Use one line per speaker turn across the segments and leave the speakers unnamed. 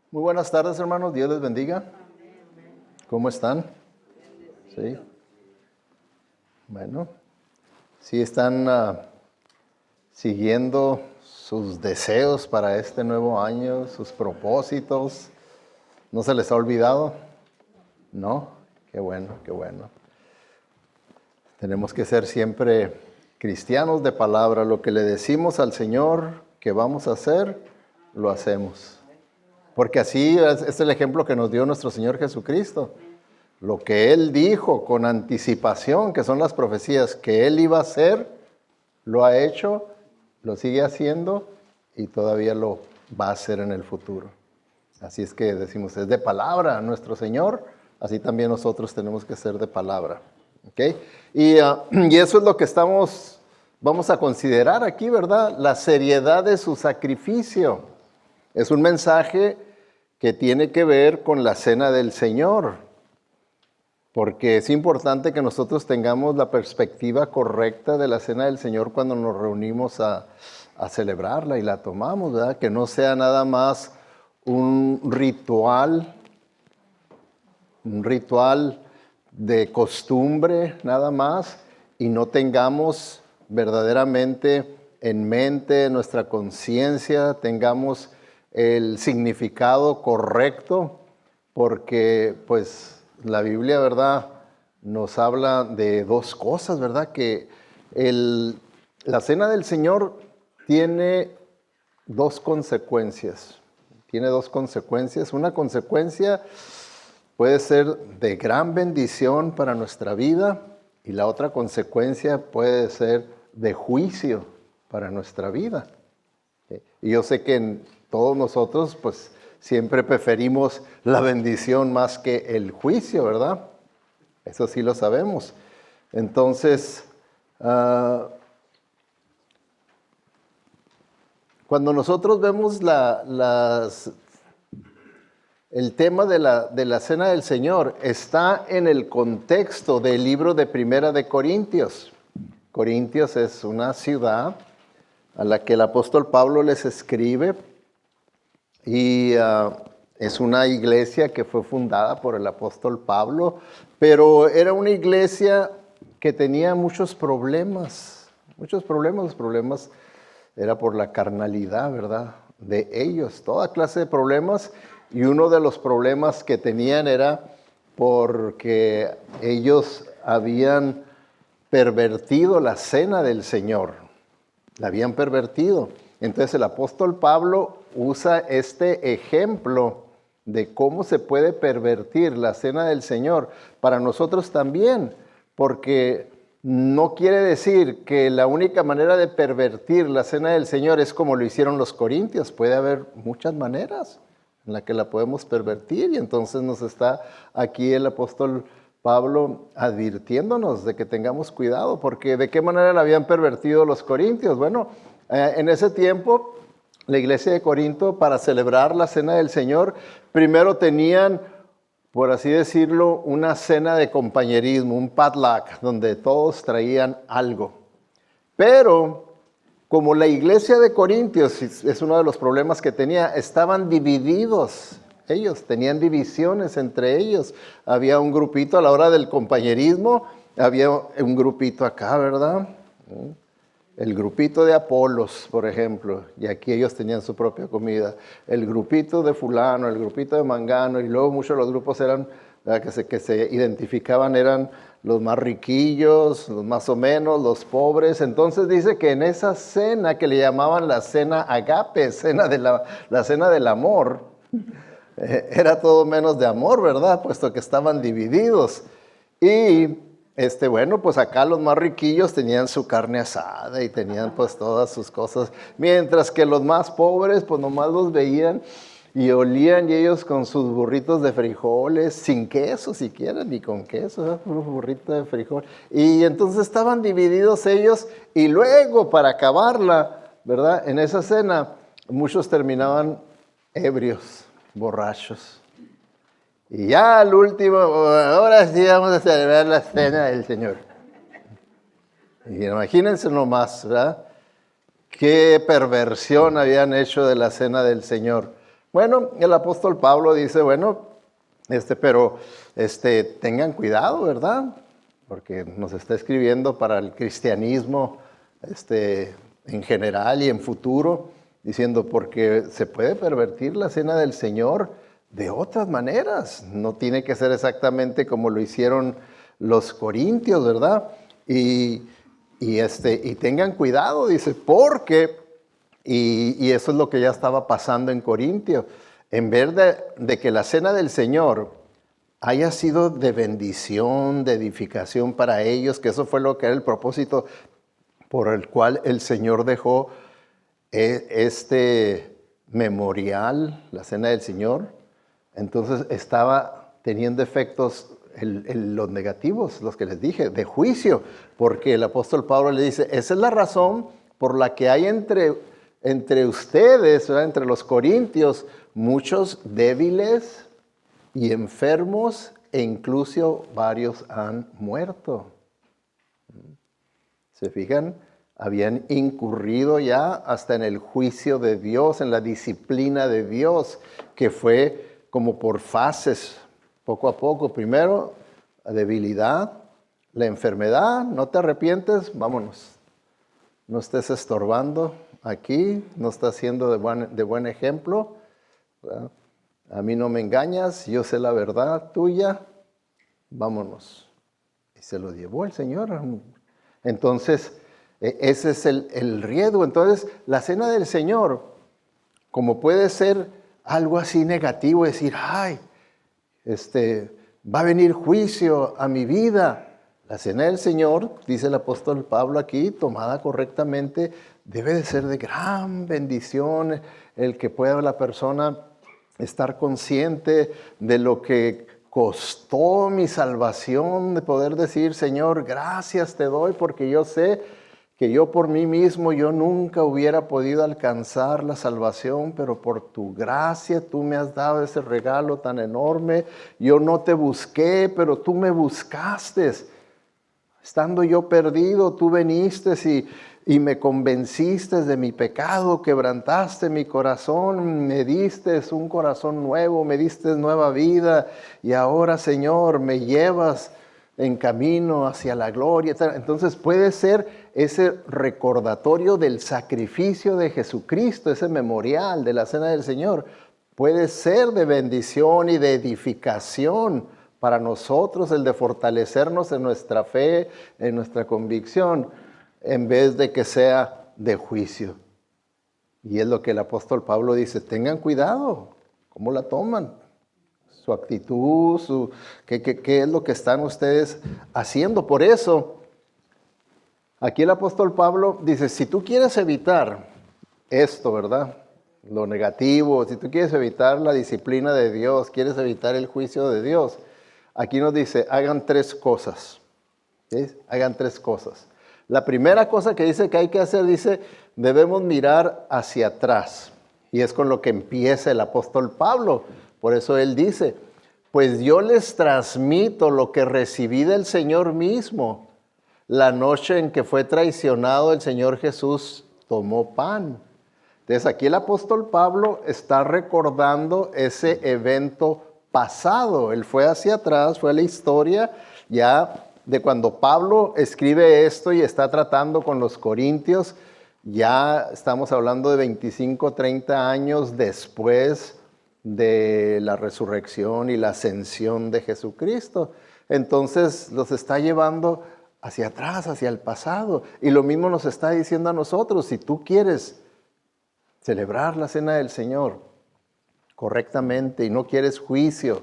Muy buenas tardes, hermanos. Dios les bendiga. ¿Cómo están? Sí. Bueno, sí están siguiendo sus deseos para este nuevo año, sus propósitos. ¿No se les ha olvidado? No. Qué bueno, qué bueno. Tenemos que ser siempre cristianos de palabra. Lo que le decimos al Señor que vamos a hacer, lo hacemos. Porque así es el ejemplo que nos dio nuestro Señor Jesucristo. Lo que Él dijo con anticipación, que son las profecías que Él iba a hacer, lo ha hecho, lo sigue haciendo y todavía lo va a hacer en el futuro. Así es que decimos, es de palabra nuestro Señor, así también nosotros tenemos que ser de palabra. ¿Okay? Y eso es lo que vamos a considerar aquí, ¿verdad? La seriedad de su sacrificio. Es un mensaje que tiene que ver con la cena del Señor, porque es importante que nosotros tengamos la perspectiva correcta de la cena del Señor cuando nos reunimos a celebrarla y la tomamos, ¿verdad? Que no sea nada más un ritual de costumbre nada más, y no tengamos verdaderamente en mente, en nuestra conciencia, tengamos el significado correcto, porque pues la Biblia, ¿verdad?, nos habla de dos cosas, ¿verdad? Que la cena del Señor tiene dos consecuencias. Tiene dos consecuencias. Una consecuencia puede ser de gran bendición para nuestra vida y la otra consecuencia puede ser de juicio para nuestra vida. Y yo sé que todos nosotros pues siempre preferimos la bendición más que el juicio, ¿verdad? Eso sí lo sabemos. Entonces, cuando nosotros vemos el tema de la cena del Señor, está en el contexto del libro de Primera de Corintios. Corintios es una ciudad a la que el apóstol Pablo les escribe, y es una iglesia que fue fundada por el apóstol Pablo, pero era una iglesia que tenía muchos problemas. Los problemas era por la carnalidad, ¿verdad?, de ellos, toda clase de problemas, y uno de los problemas que tenían era porque ellos habían pervertido la cena del Señor, la habían pervertido. Entonces el apóstol Pablo usa este ejemplo de cómo se puede pervertir la cena del Señor para nosotros también, porque no quiere decir que la única manera de pervertir la cena del Señor es como lo hicieron los corintios. Puede haber muchas maneras en las que la podemos pervertir, y entonces nos está aquí el apóstol Pablo advirtiéndonos de que tengamos cuidado, porque ¿de qué manera la habían pervertido los corintios? Bueno, en ese tiempo, la iglesia de Corinto, para celebrar la cena del Señor, primero tenían, por así decirlo, una cena de compañerismo, un potluck, donde todos traían algo. Pero como la iglesia de Corintios, es uno de los problemas que tenía, estaban divididos. Ellos tenían divisiones entre ellos. Había un grupito a la hora del compañerismo, había un grupito acá, ¿verdad? El grupito de Apolos, por ejemplo, y aquí ellos tenían su propia comida. El grupito de fulano, el grupito de mangano, y luego muchos de los grupos eran, que se identificaban, eran los más riquillos, los más o menos, los pobres. Entonces dice que en esa cena que le llamaban la cena agape, la cena del amor, era todo menos de amor, ¿verdad? Puesto que estaban divididos. Y bueno, pues acá los más riquillos tenían su carne asada y tenían pues todas sus cosas, mientras que los más pobres pues nomás los veían y olían, y ellos con sus burritos de frijoles, sin queso siquiera, ni con queso, unos burritos de frijol. Y entonces estaban divididos ellos, y luego para acabarla, ¿verdad?, en esa cena, muchos terminaban ebrios, borrachos. Y ya al último, ahora sí vamos a celebrar la cena del Señor. Y imagínense nomás, ¿verdad?, qué perversión habían hecho de la cena del Señor. Bueno, el apóstol Pablo dice, bueno, pero tengan cuidado, ¿verdad? Porque nos está escribiendo para el cristianismo en general y en futuro, diciendo, porque se puede pervertir la cena del Señor de otras maneras. No tiene que ser exactamente como lo hicieron los corintios, ¿verdad? Y tengan cuidado, dice, porque, y eso es lo que ya estaba pasando en Corintio, en vez de que la cena del Señor haya sido de bendición, de edificación para ellos, que eso fue lo que era el propósito por el cual el Señor dejó este memorial, la cena del Señor, entonces estaba teniendo efectos los negativos, los que les dije, de juicio, porque el apóstol Pablo le dice, esa es la razón por la que hay entre ustedes, ¿verdad? Entre los corintios, muchos débiles y enfermos, e incluso varios han muerto. ¿Se fijan? Habían incurrido ya hasta en el juicio de Dios, en la disciplina de Dios, que fue como por fases, poco a poco. Primero, la debilidad, la enfermedad, no te arrepientes, vámonos. No estés estorbando aquí, no estás siendo de buen ejemplo, ¿verdad? A mí no me engañas, yo sé la verdad tuya, vámonos. Y se lo llevó el Señor. Entonces, ese es el riesgo. Entonces, la cena del Señor, como puede ser algo así negativo, decir, ay, va a venir juicio a mi vida. La cena del Señor, dice el apóstol Pablo aquí, tomada correctamente, debe de ser de gran bendición, el que pueda la persona estar consciente de lo que costó mi salvación, de poder decir, Señor, gracias te doy porque yo sé que yo por mí mismo, yo nunca hubiera podido alcanzar la salvación, pero por tu gracia tú me has dado ese regalo tan enorme. Yo no te busqué, pero tú me buscaste. Estando yo perdido, tú viniste y me convenciste de mi pecado, quebrantaste mi corazón, me diste un corazón nuevo, me diste nueva vida y ahora, Señor, me llevas en camino hacia la gloria. Entonces puede ser ese recordatorio del sacrificio de Jesucristo, ese memorial de la cena del Señor, puede ser de bendición y de edificación para nosotros, el de fortalecernos en nuestra fe, en nuestra convicción, en vez de que sea de juicio. Y es lo que el apóstol Pablo dice, tengan cuidado, ¿cómo la toman? Su actitud, ¿qué es lo que están ustedes haciendo? Por eso, aquí el apóstol Pablo dice, si tú quieres evitar esto, ¿verdad? Lo negativo, si tú quieres evitar la disciplina de Dios, quieres evitar el juicio de Dios, aquí nos dice, hagan 3 cosas. ¿Sí? Hagan 3 cosas. La primera cosa que dice que hay que hacer, dice, debemos mirar hacia atrás. Y es con lo que empieza el apóstol Pablo. Por eso él dice, pues yo les transmito lo que recibí del Señor mismo. La noche en que fue traicionado, el Señor Jesús tomó pan. Entonces aquí el apóstol Pablo está recordando ese evento pasado. Él fue hacia atrás, fue a la historia ya de cuando Pablo escribe esto y está tratando con los corintios. Ya estamos hablando de 25, 30 años después de la resurrección y la ascensión de Jesucristo. Entonces los está llevando hacia atrás, hacia el pasado. Y lo mismo nos está diciendo a nosotros, si tú quieres celebrar la cena del Señor correctamente y no quieres juicio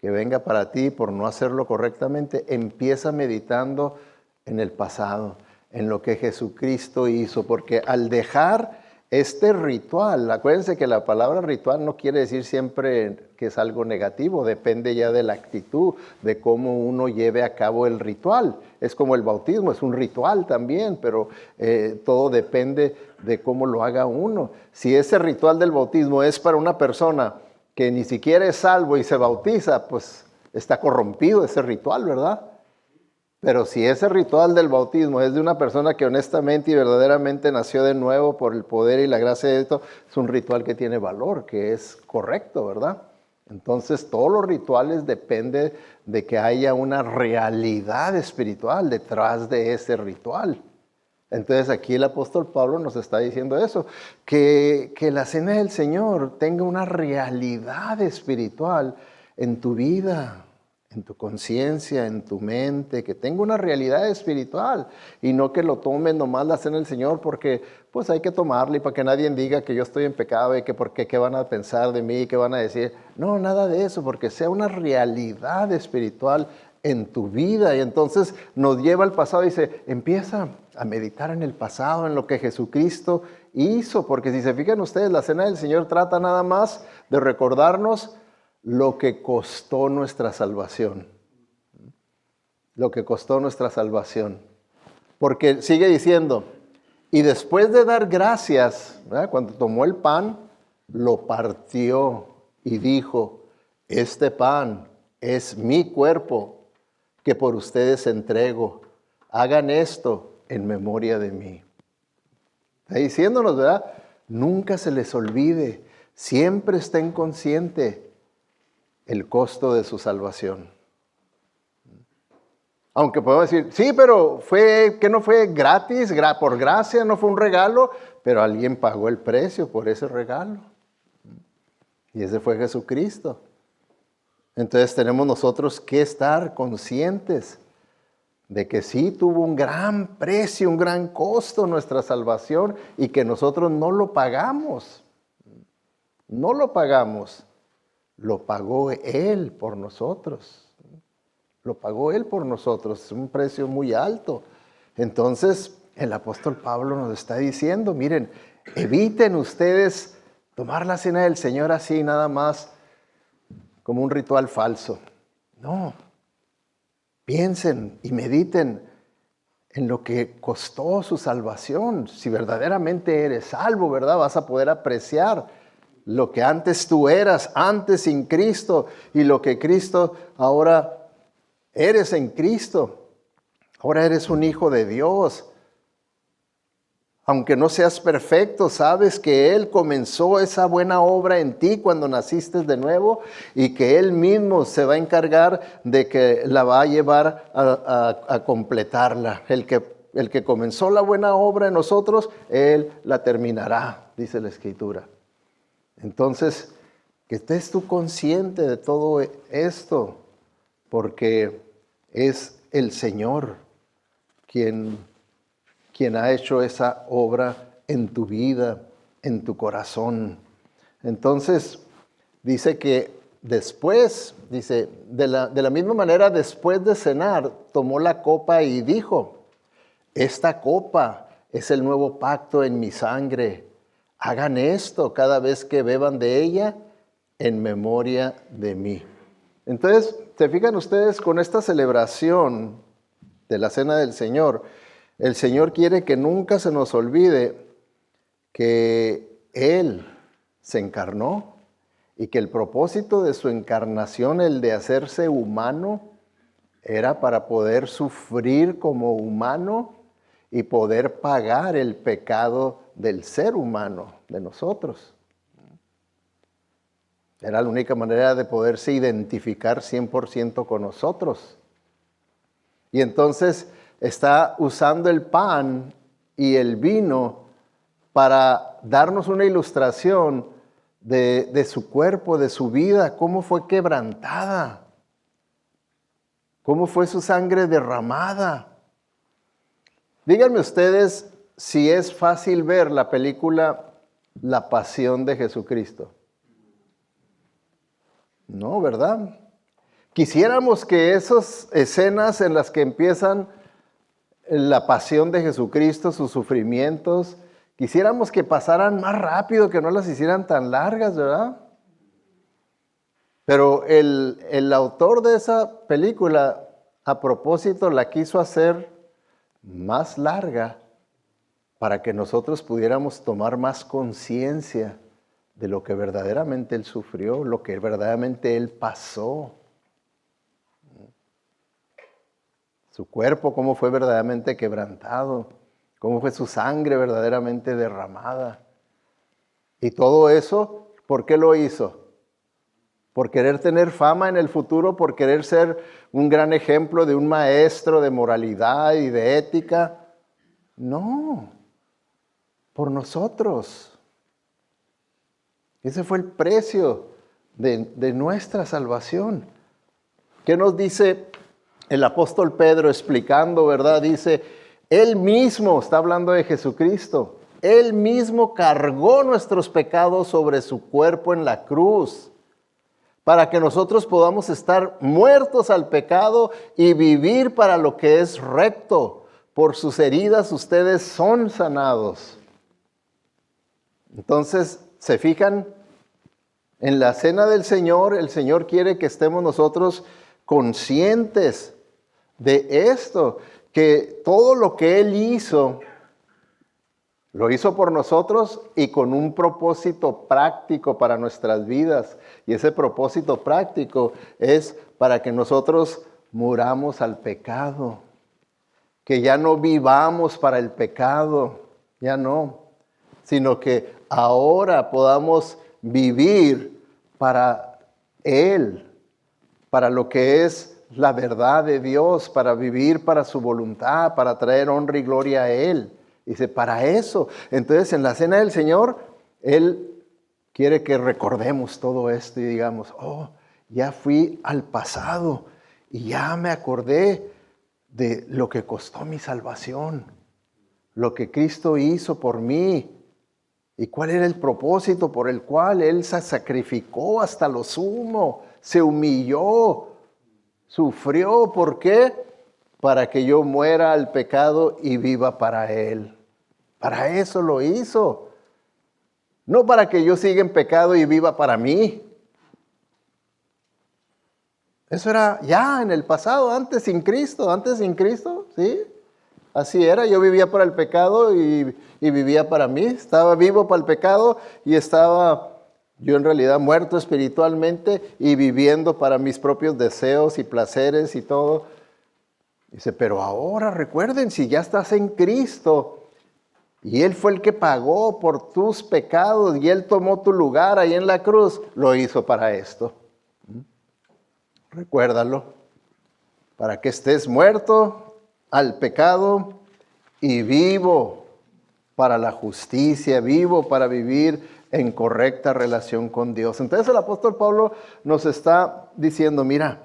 que venga para ti por no hacerlo correctamente, empieza meditando en el pasado, en lo que Jesucristo hizo, porque al dejar este ritual, acuérdense que la palabra ritual no quiere decir siempre que es algo negativo, depende ya de la actitud, de cómo uno lleve a cabo el ritual. Es como el bautismo, es un ritual también, pero todo depende de cómo lo haga uno. Si ese ritual del bautismo es para una persona que ni siquiera es salvo y se bautiza, pues está corrompido ese ritual, ¿verdad? Pero si ese ritual del bautismo es de una persona que honestamente y verdaderamente nació de nuevo por el poder y la gracia de esto, es un ritual que tiene valor, que es correcto, ¿verdad? Entonces todos los rituales dependen de que haya una realidad espiritual detrás de ese ritual. Entonces aquí el apóstol Pablo nos está diciendo eso, que la cena del Señor tenga una realidad espiritual en tu vida, en tu conciencia, en tu mente, que tenga una realidad espiritual y no que lo tomen nomás la cena del Señor porque pues hay que tomarla y para que nadie diga que yo estoy en pecado y que porque qué van a pensar de mí, qué van a decir. No, nada de eso, porque sea una realidad espiritual en tu vida. Y entonces nos lleva al pasado y dice, empieza a meditar en el pasado, en lo que Jesucristo hizo, porque si se fijan ustedes, la cena del Señor trata nada más de recordarnos lo que costó nuestra salvación. Lo que costó nuestra salvación. Porque sigue diciendo, y después de dar gracias, ¿verdad? Cuando tomó el pan, lo partió y dijo, este pan es mi cuerpo que por ustedes entrego. Hagan esto en memoria de mí. Está diciéndonos, ¿verdad? Nunca se les olvide, siempre estén conscientes el costo de su salvación. Aunque podemos decir, sí, pero que no fue gratis, por gracia, no fue un regalo, pero alguien pagó el precio por ese regalo. Y ese fue Jesucristo. Entonces tenemos nosotros que estar conscientes de que sí tuvo un gran precio, un gran costo nuestra salvación y que nosotros no lo pagamos. No lo pagamos. Lo pagó Él por nosotros. Lo pagó Él por nosotros. Es un precio muy alto. Entonces, el apóstol Pablo nos está diciendo, miren, eviten ustedes tomar la cena del Señor así nada más como un ritual falso. No. Piensen y mediten en lo que costó su salvación. Si verdaderamente eres salvo, ¿verdad? Vas a poder apreciar lo que antes tú eras, antes sin Cristo, y lo que Cristo ahora eres en Cristo. Ahora eres un hijo de Dios. Aunque no seas perfecto, sabes que Él comenzó esa buena obra en ti cuando naciste de nuevo y que Él mismo se va a encargar de que la va a llevar a completarla. El que comenzó la buena obra en nosotros, Él la terminará, dice la Escritura. Entonces, que estés tú consciente de todo esto, porque es el Señor quien ha hecho esa obra en tu vida, en tu corazón. Entonces, dice que después, dice, de la misma manera, después de cenar, tomó la copa y dijo, esta copa es el nuevo pacto en mi sangre. Hagan esto cada vez que beban de ella en memoria de mí. Entonces, se fijan ustedes con esta celebración de la Cena del Señor, el Señor quiere que nunca se nos olvide que Él se encarnó y que el propósito de su encarnación, el de hacerse humano, era para poder sufrir como humano y poder pagar el pecado del ser humano, de nosotros. Era la única manera de poderse identificar 100% con nosotros. Y entonces está usando el pan y el vino para darnos una ilustración de su cuerpo, de su vida, cómo fue quebrantada, cómo fue su sangre derramada. Díganme ustedes si es fácil ver la película La Pasión de Jesucristo. No, ¿verdad? Quisiéramos que esas escenas en las que empiezan la pasión de Jesucristo, sus sufrimientos, quisiéramos que pasaran más rápido, que no las hicieran tan largas, ¿verdad? Pero el autor de esa película, a propósito, la quiso hacer más larga para que nosotros pudiéramos tomar más conciencia de lo que verdaderamente Él sufrió, lo que verdaderamente Él pasó. Su cuerpo, cómo fue verdaderamente quebrantado, cómo fue su sangre verdaderamente derramada. Y todo eso, ¿por qué lo hizo? ¿Por querer tener fama en el futuro? ¿Por querer ser un gran ejemplo de un maestro de moralidad y de ética? No, por nosotros. Ese fue el precio de nuestra salvación. ¿Qué nos dice el apóstol Pedro explicando, verdad? Dice, Él mismo, está hablando de Jesucristo, Él mismo cargó nuestros pecados sobre su cuerpo en la cruz, para que nosotros podamos estar muertos al pecado y vivir para lo que es recto. Por sus heridas ustedes son sanados. Entonces, ¿se fijan? En la cena del Señor, el Señor quiere que estemos nosotros conscientes de esto, que todo lo que Él hizo, lo hizo por nosotros y con un propósito práctico para nuestras vidas. Y ese propósito práctico es para que nosotros muramos al pecado, que ya no vivamos para el pecado, ya no, sino que ahora podamos vivir para Él, para lo que es la verdad de Dios, para vivir para su voluntad, para traer honra y gloria a Él. Dice, para eso. Entonces, en la cena del Señor, Él quiere que recordemos todo esto y digamos, oh, ya fui al pasado y ya me acordé de lo que costó mi salvación, lo que Cristo hizo por mí. ¿Y cuál era el propósito por el cual Él se sacrificó hasta lo sumo? Se humilló, sufrió. ¿Por qué? Para que yo muera al pecado y viva para Él. Para eso lo hizo. No para que yo siga en pecado y viva para mí. Eso era ya en el pasado, antes sin Cristo, ¿sí? Así era, yo vivía para el pecado y vivía para mí. Estaba vivo para el pecado y estaba yo en realidad muerto espiritualmente y viviendo para mis propios deseos y placeres y todo. Dice, pero ahora recuerden, si ya estás en Cristo y Él fue el que pagó por tus pecados y Él tomó tu lugar ahí en la cruz, lo hizo para esto. Recuérdalo, para que estés muerto al pecado y vivo para la justicia, vivo para vivir en correcta relación con Dios. Entonces el apóstol Pablo nos está diciendo, mira,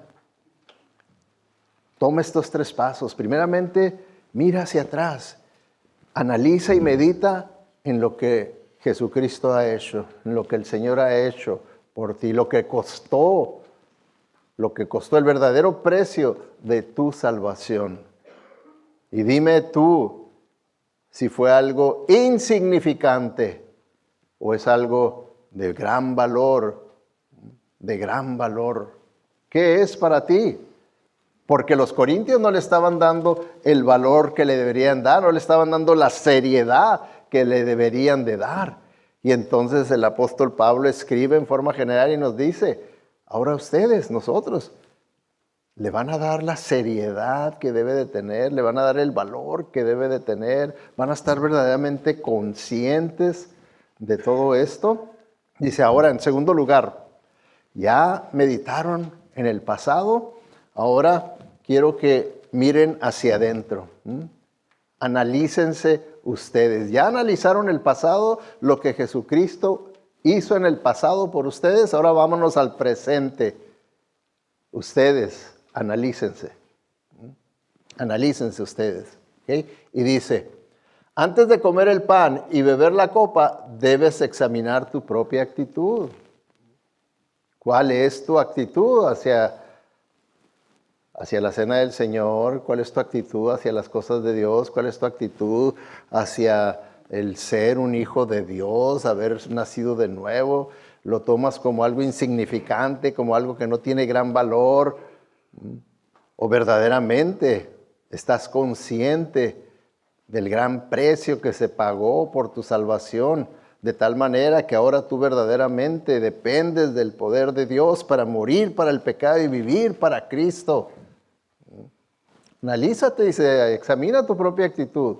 toma estos 3 pasos. Primeramente, mira hacia atrás, analiza y medita en lo que Jesucristo ha hecho, en lo que el Señor ha hecho por ti, lo que costó el verdadero precio de tu salvación. Y dime tú si fue algo insignificante o es algo de gran valor, de gran valor. ¿Qué es para ti? Porque los corintios no le estaban dando el valor que le deberían dar, no le estaban dando la seriedad que le deberían de dar. Y entonces el apóstol Pablo escribe en forma general y nos dice, ahora ustedes, nosotros, le van a dar la seriedad que debe de tener, le van a dar el valor que debe de tener, van a estar verdaderamente conscientes de todo esto. Dice ahora, en segundo lugar, ya meditaron en el pasado, ahora quiero que miren hacia adentro. Analícense ustedes. Ya analizaron el pasado, lo que Jesucristo hizo en el pasado por ustedes, ahora vámonos al presente. Ustedes, analícense ustedes. ¿Okay? Y dice, antes de comer el pan y beber la copa, debes examinar tu propia actitud. ¿Cuál es tu actitud hacia la cena del Señor? ¿Cuál es tu actitud hacia las cosas de Dios? ¿Cuál es tu actitud hacia el ser un hijo de Dios, haber nacido de nuevo? ¿Lo tomas como algo insignificante, como algo que no tiene gran valor? ¿O verdaderamente estás consciente del gran precio que se pagó por tu salvación? De tal manera que ahora tú verdaderamente dependes del poder de Dios para morir para el pecado y vivir para Cristo. Analízate, dice, examina tu propia actitud.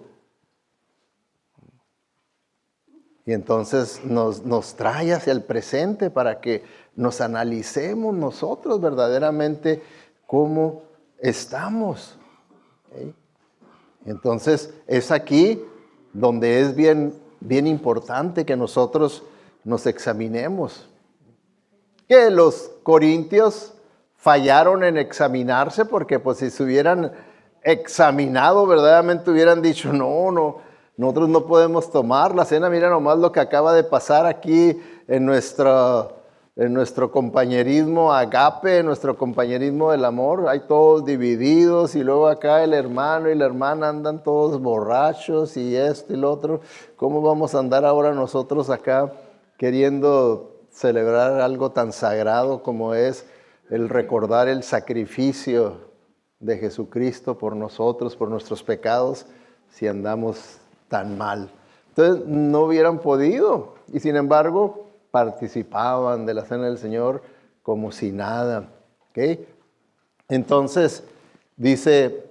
Y entonces nos trae hacia el presente para que nos analicemos nosotros verdaderamente cómo estamos. ¿Sí? Entonces es aquí donde es bien importante que nosotros nos examinemos. Que los corintios fallaron en examinarse porque pues si se hubieran examinado verdaderamente hubieran dicho nosotros no podemos tomar la cena. Mira nomás lo que acaba de pasar aquí en nuestro compañerismo agape, en nuestro compañerismo del amor. Hay todos divididos y luego acá el hermano y la hermana andan todos borrachos y esto y lo otro. ¿Cómo vamos a andar ahora nosotros acá queriendo celebrar algo tan sagrado como es el recordar el sacrificio de Jesucristo por nosotros, por nuestros pecados, si andamos tan mal? Entonces no hubieran podido, y sin embargo participaban de la cena del Señor como si nada. ¿Okay? Entonces dice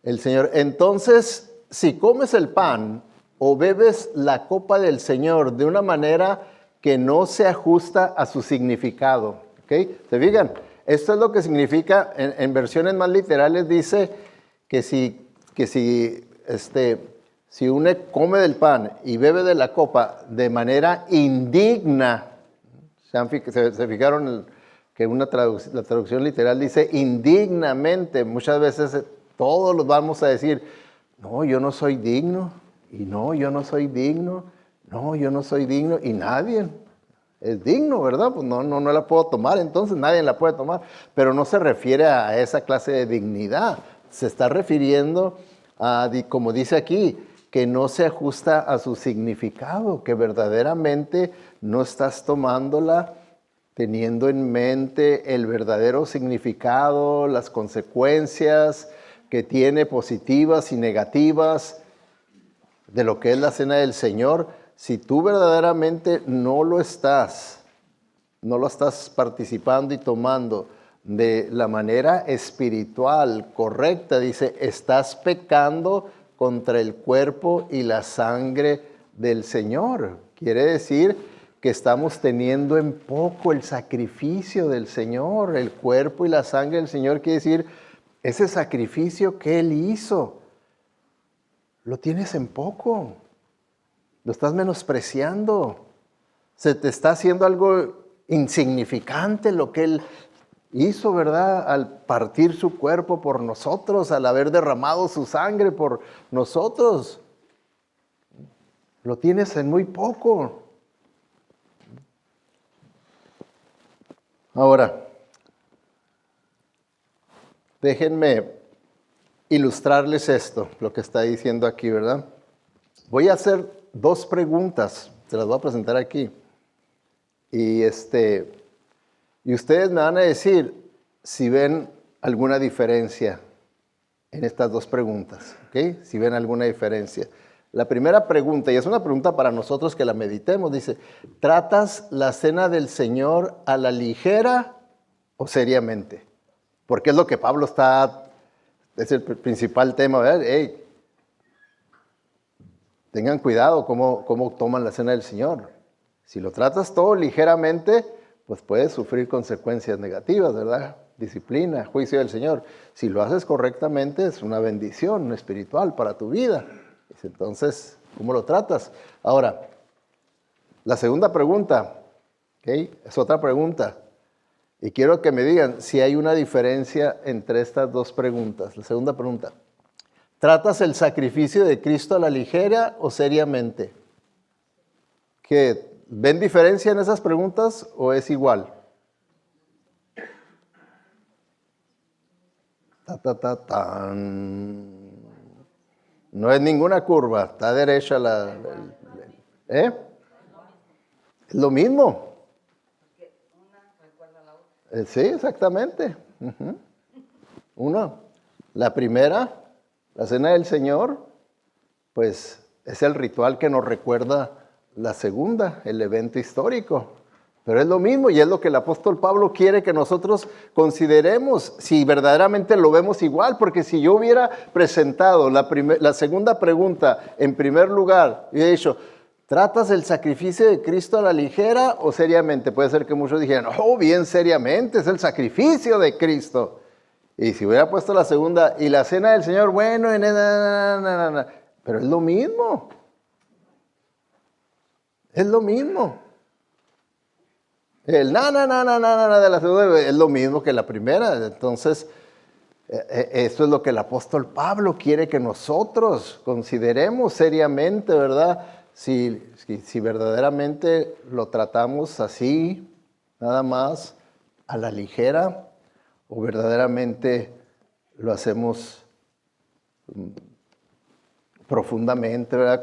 el Señor, entonces si comes el pan o bebes la copa del Señor de una manera que no se ajusta a su significado. ¿Okay? ¿Se fijan? Esto es lo que significa, en versiones más literales dice que si uno come del pan y bebe de la copa de manera indigna, se fijaron que la traducción literal dice indignamente. Muchas veces todos los vamos a decir, no, yo no soy digno, y no, yo no soy digno, no, yo no soy digno, y nadie es digno, ¿verdad? Pues no la puedo tomar, entonces nadie la puede tomar. Pero no se refiere a esa clase de dignidad, se está refiriendo a, como dice aquí, que no se ajusta a su significado, que verdaderamente no estás tomándola teniendo en mente el verdadero significado, las consecuencias que tiene positivas y negativas de lo que es la cena del Señor. Si tú verdaderamente no lo estás participando y tomando de la manera espiritual correcta, dice, estás pecando contra el cuerpo y la sangre del Señor. Quiere decir que estamos teniendo en poco el sacrificio del Señor. El cuerpo y la sangre del Señor quiere decir ese sacrificio que Él hizo. Lo tienes en poco. Lo estás menospreciando. Se te está haciendo algo insignificante lo que Él hizo, ¿verdad? Al partir su cuerpo por nosotros, al haber derramado su sangre por nosotros. Lo tienes en muy poco. Ahora, déjenme ilustrarles esto, lo que está diciendo aquí, ¿verdad? Voy a hacer dos preguntas, se las voy a presentar aquí. Y ustedes me van a decir si ven alguna diferencia en estas dos preguntas, ¿ok? Si ven alguna diferencia. La primera pregunta, y es una pregunta para nosotros que la meditemos, dice, ¿tratas la cena del Señor a la ligera o seriamente? Porque es lo que Pablo es el principal tema, ¿verdad? Hey, tengan cuidado cómo toman la cena del Señor. Si lo tratas todo ligeramente, pues puedes sufrir consecuencias negativas, ¿verdad? Disciplina, juicio del Señor. Si lo haces correctamente, es una bendición espiritual para tu vida. Entonces, ¿cómo lo tratas? Ahora, la segunda pregunta, ¿okay? Es otra pregunta. Y quiero que me digan si hay una diferencia entre estas dos preguntas. La segunda pregunta, ¿tratas el sacrificio de Cristo a la ligera o seriamente? ¿Ven diferencia en esas preguntas o es igual? No es ninguna curva, está derecha ¿eh? Es lo mismo. Sí, exactamente. La primera, la cena del Señor, pues es el ritual que nos recuerda la segunda, el evento histórico. Pero es lo mismo y es lo que el apóstol Pablo quiere que nosotros consideremos si verdaderamente lo vemos igual, porque si yo hubiera presentado la segunda pregunta en primer lugar y he dicho, ¿tratas el sacrificio de Cristo a la ligera o seriamente? Puede ser que muchos dijeran, oh, bien seriamente, es el sacrificio de Cristo. Y si hubiera puesto la segunda, y la cena del Señor, bueno, pero es lo mismo. Es lo mismo. El de la segunda es lo mismo que la primera. Entonces, eso es lo que el apóstol Pablo quiere que nosotros consideremos seriamente, ¿verdad? Si verdaderamente lo tratamos así, nada más, a la ligera, o verdaderamente lo hacemos profundamente, ¿verdad?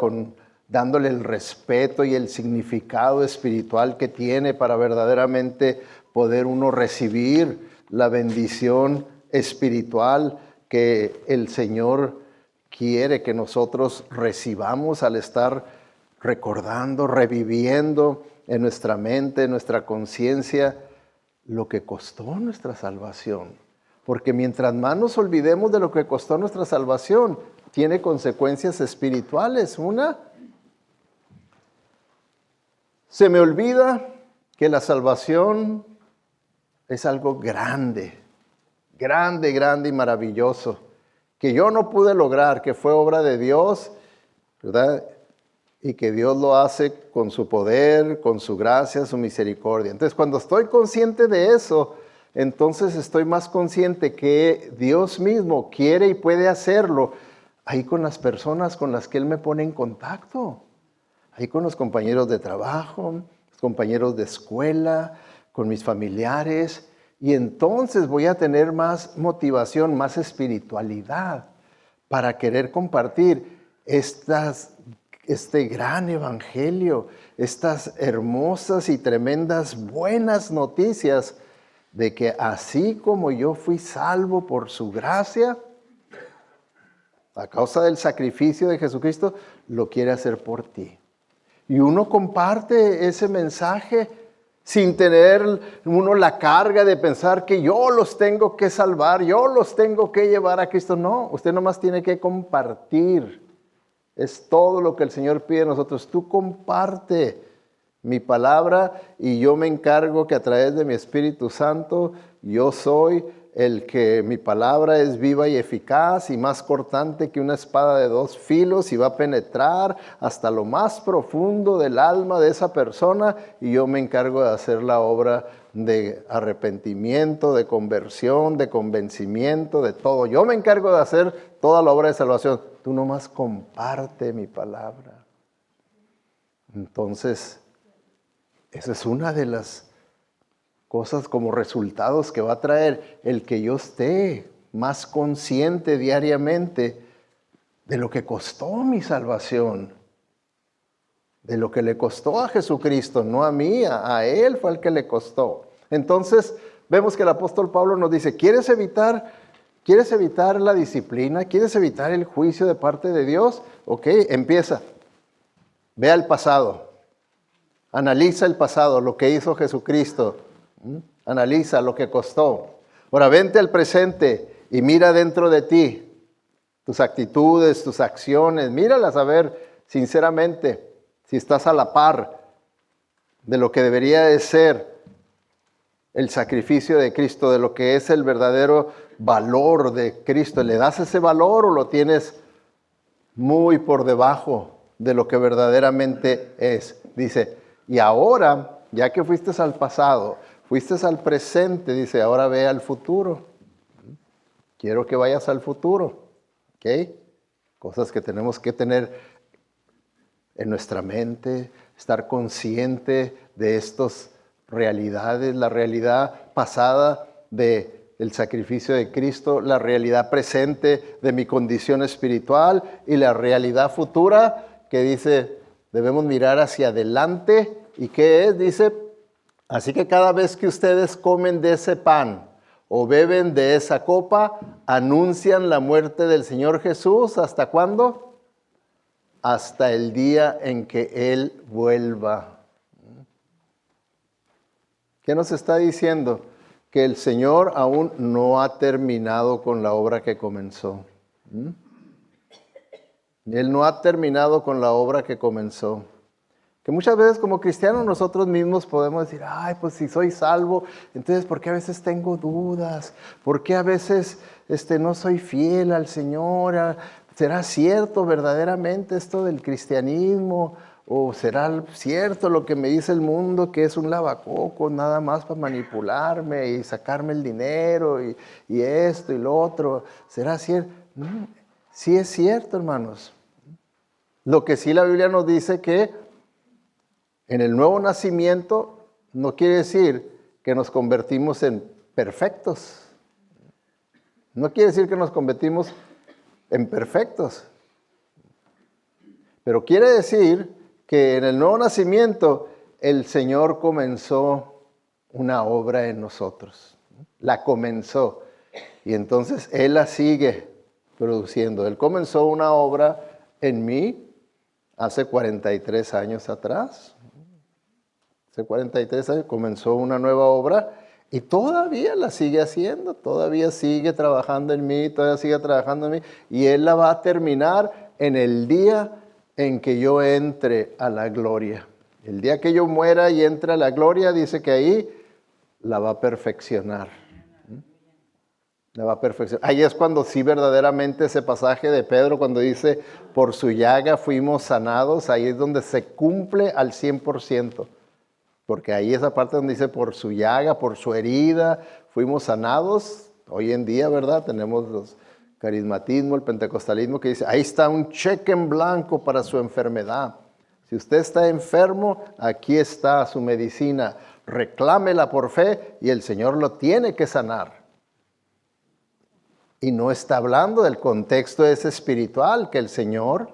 Dándole el respeto y el significado espiritual que tiene para verdaderamente poder uno recibir la bendición espiritual que el Señor quiere que nosotros recibamos al estar recordando, reviviendo en nuestra mente, en nuestra conciencia, lo que costó nuestra salvación. Porque mientras más nos olvidemos de lo que costó nuestra salvación, tiene consecuencias espirituales. Una, se me olvida que la salvación es algo grande, grande, grande y maravilloso, que yo no pude lograr, que fue obra de Dios, ¿verdad? Y que Dios lo hace con su poder, con su gracia, su misericordia. Entonces, cuando estoy consciente de eso, entonces estoy más consciente que Dios mismo quiere y puede hacerlo ahí con las personas con las que Él me pone en contacto. Ahí con los compañeros de trabajo, los compañeros de escuela, con mis familiares. Y entonces voy a tener más motivación, más espiritualidad para querer compartir este gran evangelio, estas hermosas y tremendas buenas noticias de que así como yo fui salvo por su gracia, a causa del sacrificio de Jesucristo, lo quiere hacer por ti. Y uno comparte ese mensaje sin tener uno la carga de pensar que yo los tengo que salvar, yo los tengo que llevar a Cristo. No, usted nomás tiene que compartir. Es todo lo que el Señor pide de nosotros. Tú comparte mi palabra y yo me encargo que a través de mi Espíritu Santo yo soy el que mi palabra es viva y eficaz y más cortante que una espada de dos filos y va a penetrar hasta lo más profundo del alma de esa persona y yo me encargo de hacer la obra de arrepentimiento, de conversión, de convencimiento, de todo. Yo me encargo de hacer toda la obra de salvación. Tú nomás comparte mi palabra. Entonces, esa es una de las cosas como resultados que va a traer el que yo esté más consciente diariamente de lo que costó mi salvación, de lo que le costó a Jesucristo, no a mí, a Él fue el que le costó. Entonces, vemos que el apóstol Pablo nos dice, ¿quieres evitar la disciplina? ¿Quieres evitar el juicio de parte de Dios? Ok, empieza. Ve al pasado. Analiza el pasado, lo que hizo Jesucristo. Analiza lo que costó. Ahora vente al presente y mira dentro de ti tus actitudes, tus acciones. Míralas a ver sinceramente si estás a la par de lo que debería de ser el sacrificio de Cristo, de lo que es el verdadero valor de Cristo. ¿Le das ese valor o lo tienes muy por debajo de lo que verdaderamente es? Dice, y ahora, ya que fuiste al pasado, fuiste al presente, dice, ahora ve al futuro. Quiero que vayas al futuro. ¿Ok? Cosas que tenemos que tener en nuestra mente, estar consciente de estas realidades, la realidad pasada del sacrificio de Cristo, la realidad presente de mi condición espiritual y la realidad futura que dice, debemos mirar hacia adelante. ¿Y qué es? Dice, así que cada vez que ustedes comen de ese pan o beben de esa copa, anuncian la muerte del Señor Jesús. ¿Hasta cuándo? Hasta el día en que Él vuelva. ¿Qué nos está diciendo? Que el Señor aún no ha terminado con la obra que comenzó. Él no ha terminado con la obra que comenzó. Que muchas veces como cristianos nosotros mismos podemos decir, ay, pues si soy salvo, entonces ¿por qué a veces tengo dudas? ¿Por qué a veces no soy fiel al Señor? ¿Será cierto verdaderamente esto del cristianismo? ¿O será cierto lo que me dice el mundo, que es un lavacoco nada más para manipularme y sacarme el dinero y esto y lo otro? ¿Será cierto? Sí es cierto, hermanos. Lo que sí la Biblia nos dice que en el nuevo nacimiento no quiere decir que nos convertimos en perfectos. No quiere decir que nos convertimos en perfectos. Pero quiere decir que en el nuevo nacimiento el Señor comenzó una obra en nosotros. La comenzó. Y entonces Él la sigue produciendo. Él comenzó una obra en mí hace 43 años atrás. Hace 43 años comenzó una nueva obra y todavía la sigue haciendo, todavía sigue trabajando en mí, todavía sigue trabajando en mí. Y Él la va a terminar en el día en que yo entre a la gloria. El día que yo muera y entre a la gloria, dice que ahí la va a perfeccionar. La va a perfeccionar. Ahí es cuando sí verdaderamente ese pasaje de Pedro, cuando dice, por su llaga fuimos sanados, ahí es donde se cumple al 100%. Porque ahí esa parte donde dice, por su llaga, por su herida, fuimos sanados. Hoy en día, ¿verdad? Tenemos los carismatismo, el pentecostalismo, que dice, ahí está un cheque en blanco para su enfermedad. Si usted está enfermo, aquí está su medicina. Reclámela por fe y el Señor lo tiene que sanar. Y no está hablando del contexto ese espiritual, que el Señor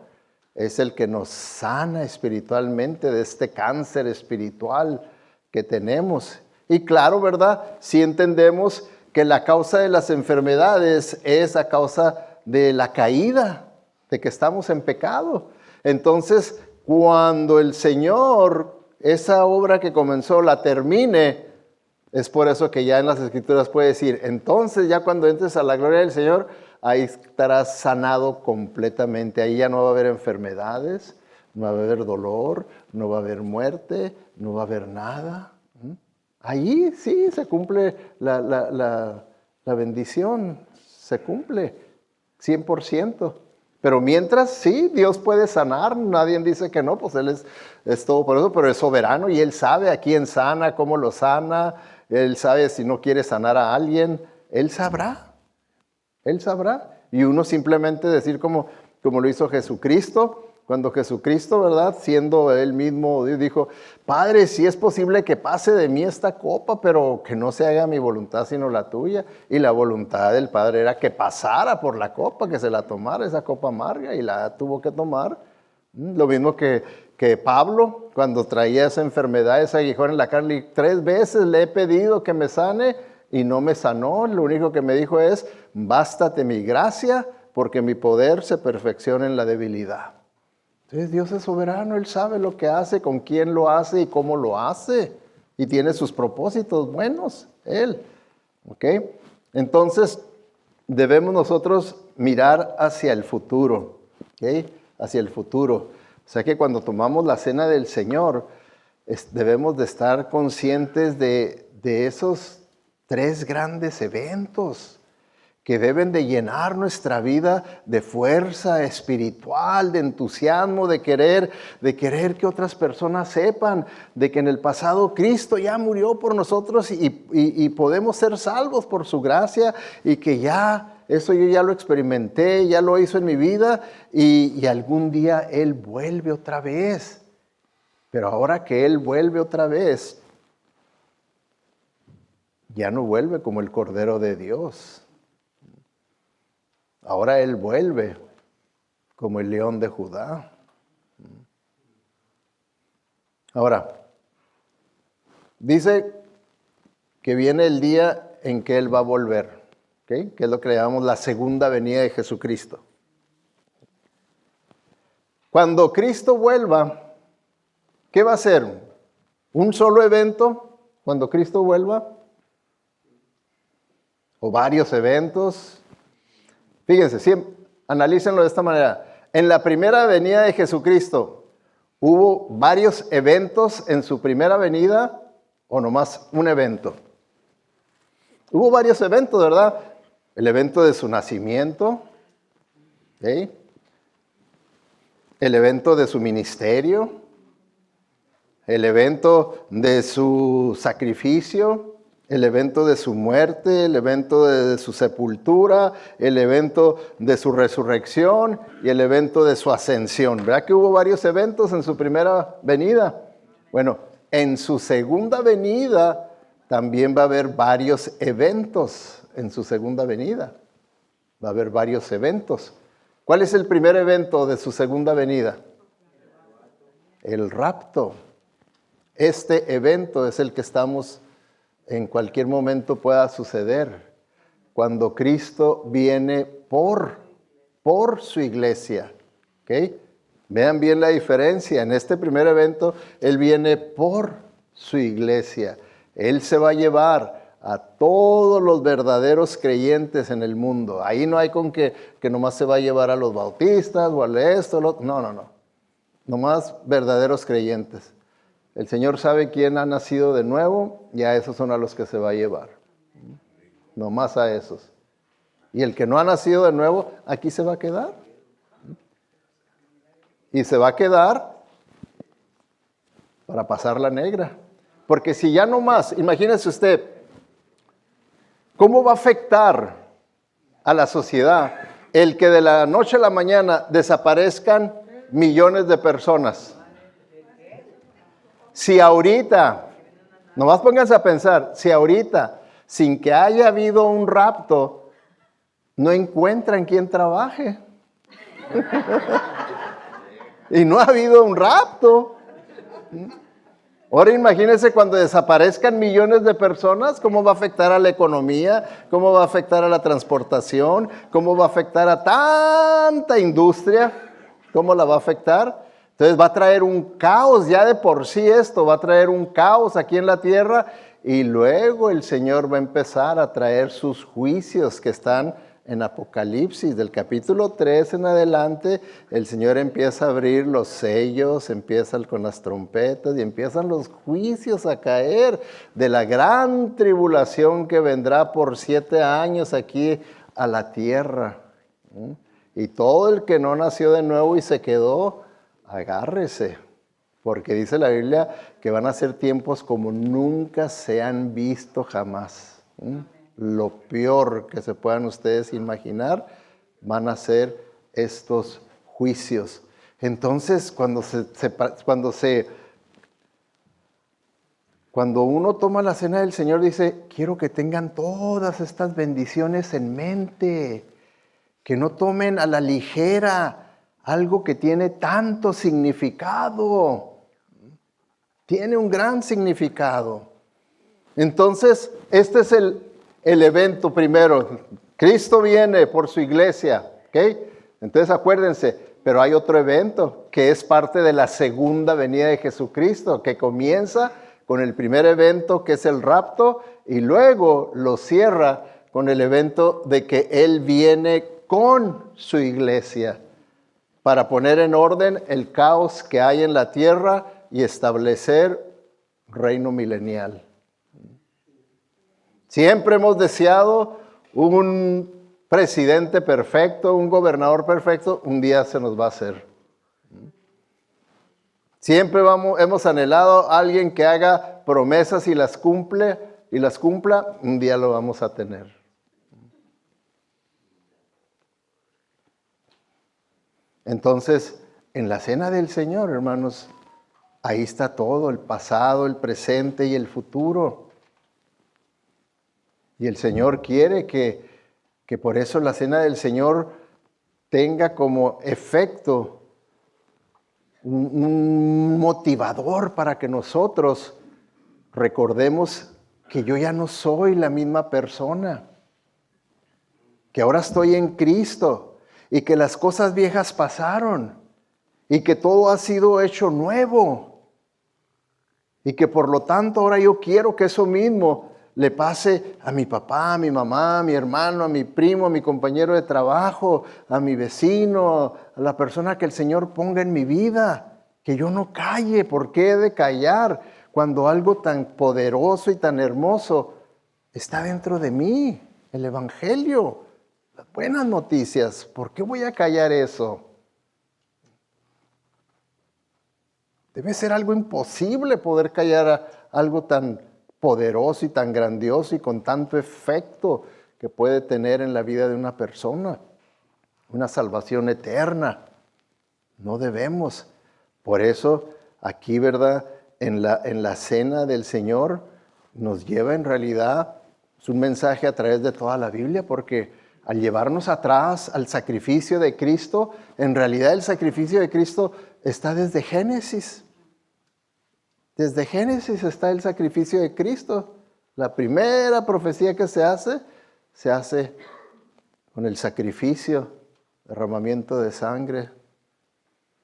es el que nos sana espiritualmente de este cáncer espiritual que tenemos. Y claro, ¿verdad? Sí entendemos que la causa de las enfermedades es a causa de la caída, de que estamos en pecado. Entonces, cuando el Señor, esa obra que comenzó, la termine, es por eso que ya en las Escrituras puede decir, entonces ya cuando entres a la gloria del Señor, ahí estarás sanado completamente. Ahí ya no va a haber enfermedades, no va a haber dolor, no va a haber muerte, no va a haber nada. Ahí sí se cumple la bendición, se cumple 100%. Pero mientras sí, Dios puede sanar, nadie dice que no, pues Él es todo por eso, pero es soberano y Él sabe a quién sana, cómo lo sana, Él sabe si no quiere sanar a alguien, Él sabrá. Él sabrá. Y uno simplemente decir como lo hizo Jesucristo, cuando Jesucristo, ¿verdad? Siendo Él mismo, dijo, Padre, si es posible que pase de mí esta copa, pero que no se haga mi voluntad sino la tuya. Y la voluntad del Padre era que pasara por la copa, que se la tomara, esa copa amarga, y la tuvo que tomar. Lo mismo que Pablo, cuando traía esa enfermedad, ese aguijón en la carne, y 3 veces le he pedido que me sane, y no me sanó. Lo único que me dijo es, bástate mi gracia, porque mi poder se perfecciona en la debilidad. Entonces Dios es soberano, Él sabe lo que hace, con quién lo hace y cómo lo hace. Y tiene sus propósitos buenos, Él. ¿Ok? Entonces debemos nosotros mirar hacia el futuro. ¿Ok? Hacia el futuro. O sea que cuando tomamos la cena del Señor, debemos de estar conscientes de esos 3 grandes eventos que deben de llenar nuestra vida de fuerza espiritual, de entusiasmo, de querer que otras personas sepan de que en el pasado Cristo ya murió por nosotros y podemos ser salvos por su gracia y que ya, eso yo ya lo experimenté, ya lo hizo en mi vida y algún día Él vuelve otra vez. Pero ahora que Él vuelve otra vez, ya no vuelve como el Cordero de Dios. Ahora Él vuelve como el León de Judá. Ahora, dice que viene el día en que Él va a volver, ¿okay? Que es lo que le llamamos la segunda venida de Jesucristo. Cuando Cristo vuelva, ¿qué va a ser? ¿Un solo evento? cuando Cristo vuelva? ¿O varios eventos? Fíjense, analícenlo de esta manera. En la primera venida de Jesucristo, ¿hubo varios eventos en su primera venida o nomás un evento? Hubo varios eventos, ¿verdad? El evento de su nacimiento, ¿sí? El evento de su ministerio, el evento de su sacrificio, el evento de su muerte, el evento de su sepultura, el evento de su resurrección y el evento de su ascensión. ¿Verdad que hubo varios eventos en su primera venida? Bueno, en su segunda venida también va a haber varios eventos en su segunda venida. Va a haber varios eventos. ¿Cuál es el primer evento de su segunda venida? El rapto. Este evento es el que estamos en cualquier momento pueda suceder. Cuando Cristo viene por su iglesia. ¿Okay? Vean bien la diferencia. En este primer evento, Él viene por su iglesia. Él se va a llevar a todos los verdaderos creyentes en el mundo. Ahí no hay con que nomás se va a llevar a los bautistas o a esto, no. Nomás verdaderos creyentes. El Señor sabe quién ha nacido de nuevo y a esos son a los que se va a llevar. Nomás a esos. Y el que no ha nacido de nuevo, aquí se va a quedar. Y se va a quedar para pasar la negra. Porque si ya nomás, imagínese usted, ¿cómo va a afectar a la sociedad el que de la noche a la mañana desaparezcan millones de personas? Si ahorita, nomás pónganse a pensar, si ahorita, sin que haya habido un rapto, no encuentran quien trabaje. Y no ha habido un rapto. Ahora imagínense cuando desaparezcan millones de personas, ¿cómo va a afectar a la economía? ¿Cómo va a afectar a la transportación? ¿Cómo va a afectar a tanta industria? ¿Cómo la va a afectar? Entonces va a traer un caos, ya de por sí esto va a traer un caos aquí en la tierra y luego el Señor va a empezar a traer sus juicios que están en Apocalipsis, del capítulo 3 en adelante, el Señor empieza a abrir los sellos, empieza con las trompetas y empiezan los juicios a caer de la gran tribulación que vendrá por 7 años aquí a la tierra. Y todo el que no nació de nuevo y se quedó, agárrese, porque dice la Biblia que van a ser tiempos como nunca se han visto jamás. Lo peor que se puedan ustedes imaginar van a ser estos juicios. Entonces, cuando uno toma la cena del Señor, dice, quiero que tengan todas estas bendiciones en mente, que no tomen a la ligera algo que tiene tanto significado. Tiene un gran significado. Entonces, este es el evento primero. Cristo viene por su iglesia, ¿ok? Entonces acuérdense, pero hay otro evento que es parte de la segunda venida de Jesucristo, que comienza con el primer evento que es el rapto y luego lo cierra con el evento de que Él viene con su iglesia para poner en orden el caos que hay en la tierra y establecer reino milenial. Siempre hemos deseado un presidente perfecto, un gobernador perfecto, un día se nos va a hacer. Siempre hemos anhelado a alguien que haga promesas y las cumpla, un día lo vamos a tener. Entonces, en la cena del Señor, hermanos, ahí está todo, el pasado, el presente y el futuro. Y el Señor quiere que por eso la cena del Señor tenga como efecto un motivador para que nosotros recordemos que yo ya no soy la misma persona, que ahora estoy en Cristo y que las cosas viejas pasaron y que todo ha sido hecho nuevo. Y que por lo tanto ahora yo quiero que eso mismo le pase a mi papá, a mi mamá, a mi hermano, a mi primo, a mi compañero de trabajo, a mi vecino, a la persona que el Señor ponga en mi vida. Que yo no calle. ¿Por qué he de callar cuando algo tan poderoso y tan hermoso está dentro de mí? El Evangelio, las buenas noticias. ¿Por qué voy a callar eso? Debe ser algo imposible poder callar algo tan poderoso y tan grandioso y con tanto efecto que puede tener en la vida de una persona. Una salvación eterna. No debemos. Por eso aquí, ¿verdad? En la cena del Señor nos lleva en realidad, es un mensaje a través de toda la Biblia, porque al llevarnos atrás al sacrificio de Cristo, en realidad el sacrificio de Cristo está desde Génesis. Desde Génesis está el sacrificio de Cristo. La primera profecía que se hace con el sacrificio, derramamiento de sangre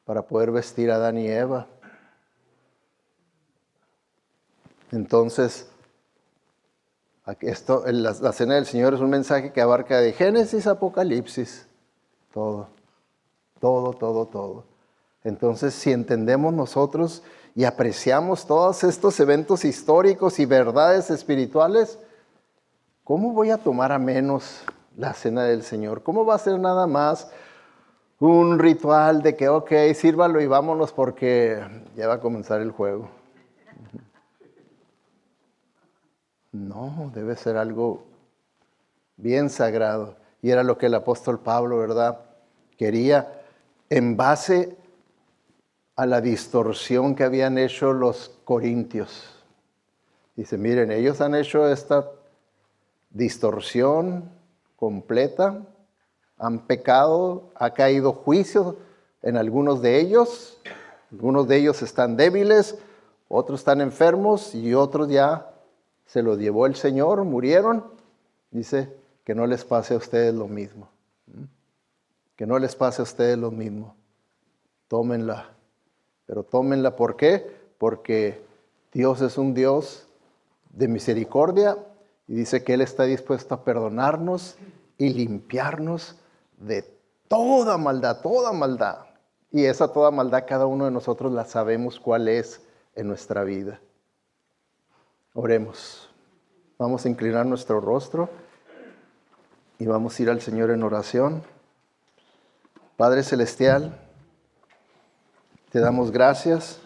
para poder vestir a Adán y Eva. Entonces, la cena del Señor es un mensaje que abarca de Génesis a Apocalipsis. Todo. Entonces, si entendemos nosotros y apreciamos todos estos eventos históricos y verdades espirituales, ¿cómo voy a tomar a menos la cena del Señor? ¿Cómo va a ser nada más un ritual de que, ok, sírvalo y vámonos porque ya va a comenzar el juego? No, debe ser algo bien sagrado. Y era lo que el apóstol Pablo, ¿verdad?, quería, en base a la distorsión que habían hecho los corintios. Dice, miren, ellos han hecho esta distorsión completa, han pecado, ha caído juicio en algunos de ellos están débiles, otros están enfermos y otros ya se los llevó el Señor, murieron. Dice que no les pase a ustedes lo mismo. Que no les pase a ustedes lo mismo. Tómenla. Pero tómenla, ¿por qué? Porque Dios es un Dios de misericordia y dice que Él está dispuesto a perdonarnos y limpiarnos de toda maldad, toda maldad. Y esa toda maldad cada uno de nosotros la sabemos cuál es en nuestra vida. Oremos. Vamos a inclinar nuestro rostro y vamos a ir al Señor en oración. Padre Celestial, te damos gracias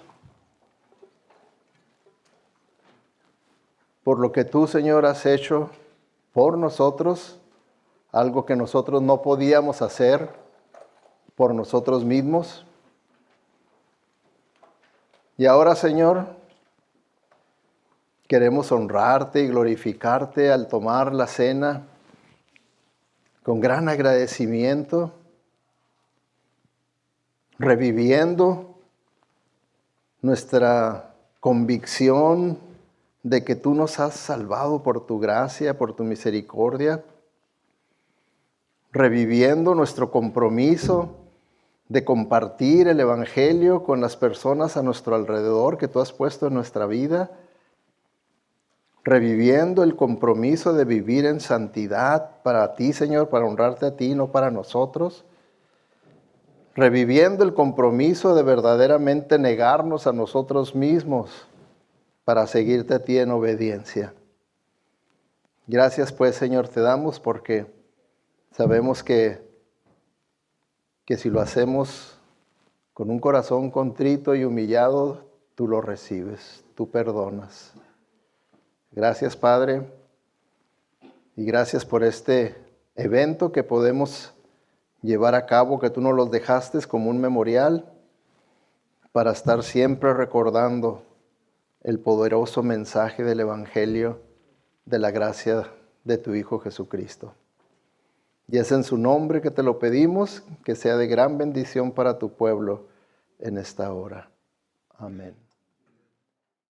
por lo que tú, Señor, has hecho por nosotros, algo que nosotros no podíamos hacer por nosotros mismos. Y ahora, Señor, queremos honrarte y glorificarte al tomar la cena con gran agradecimiento, reviviendo nuestra convicción de que tú nos has salvado por tu gracia, por tu misericordia, reviviendo nuestro compromiso de compartir el Evangelio con las personas a nuestro alrededor que tú has puesto en nuestra vida, reviviendo el compromiso de vivir en santidad para ti, Señor, para honrarte a ti, no para nosotros, reviviendo el compromiso de verdaderamente negarnos a nosotros mismos para seguirte a ti en obediencia. Gracias pues, Señor, te damos porque sabemos que si lo hacemos con un corazón contrito y humillado, tú lo recibes, tú perdonas. Gracias, Padre, y gracias por este evento que podemos llevar a cabo, que tú nos los dejaste como un memorial para estar siempre recordando el poderoso mensaje del Evangelio de la gracia de tu Hijo Jesucristo. Y es en su nombre que te lo pedimos, que sea de gran bendición para tu pueblo en esta hora. Amén.